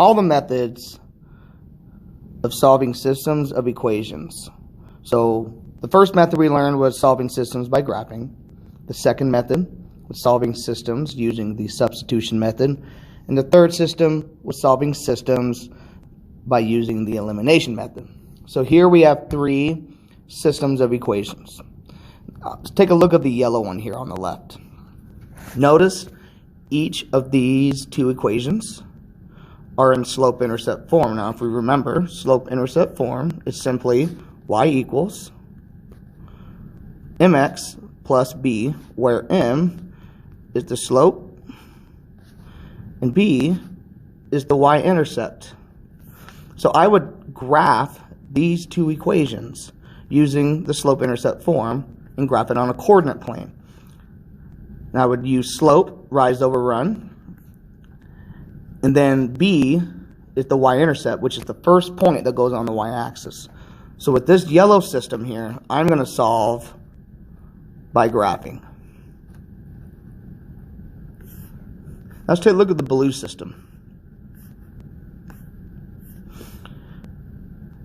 all the methods of solving systems of equations. So the first method we learned was solving systems by graphing. The second method was solving systems using the substitution method. And the third system was solving systems by using the elimination method. So here we have 3 systems of equations. Let's take a look at the yellow one here on the left. Notice each of these 2 equations are in slope-intercept form. Now, if we remember, slope-intercept form is simply y equals mx plus b, where m is the slope and b is the y-intercept. So I would graph these 2 equations using the slope-intercept form and graph it on a coordinate plane. Now I would use slope, rise over run, and then b is the y-intercept, which is the first point that goes on the y-axis. So with this yellow system here, I'm going to solve by graphing. Let's take a look at the blue system.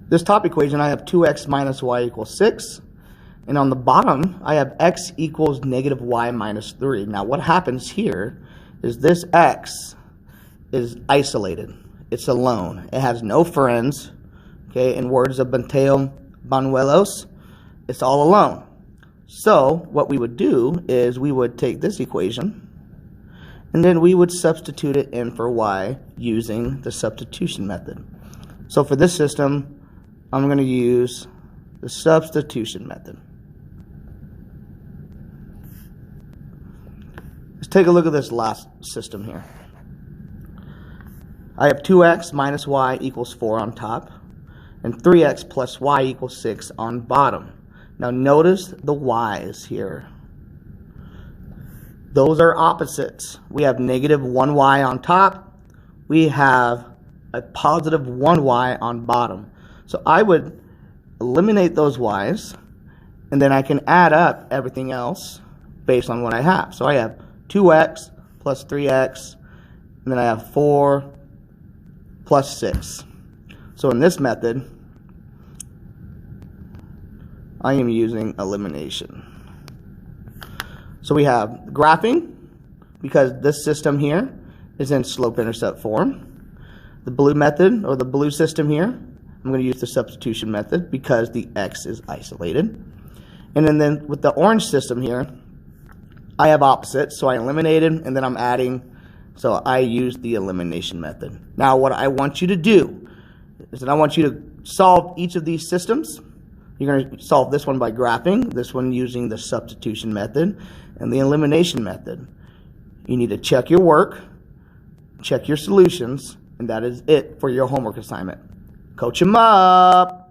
This top equation, I have 2x minus y equals 6. And on the bottom, I have x equals negative y minus 3. Now what happens here is this x is isolated. It's alone. It has no friends. Okay, in words of Mateo Banuelos, it's all alone. So what we would do is we would take this equation and then we would substitute it in for y using the substitution method. So for this system, I'm going to use the substitution method. Let's take a look at this last system here. I have 2x minus y equals 4 on top and 3x plus y equals 6 on bottom. Now notice the y's here. Those are opposites. We have negative 1y on top. We have a positive 1y on bottom. So I would eliminate those y's, and then I can add up everything else based on what I have. So I have 2x plus 3x, and then I have 4 plus 6. So in this method, I am using elimination. So we have graphing, because this system here is in slope-intercept form. The blue method, or the blue system here, I'm going to use the substitution method because the x is isolated. And then with the orange system here, I have opposites, so I eliminated, and then I'm adding, so I use the elimination method. Now what I want you to do is that I want you to solve each of these systems. You're going to solve this one by graphing, this one using the substitution method, and the elimination method. You need to check your work, check your solutions, and that is it for your homework assignment. Coach 'em up!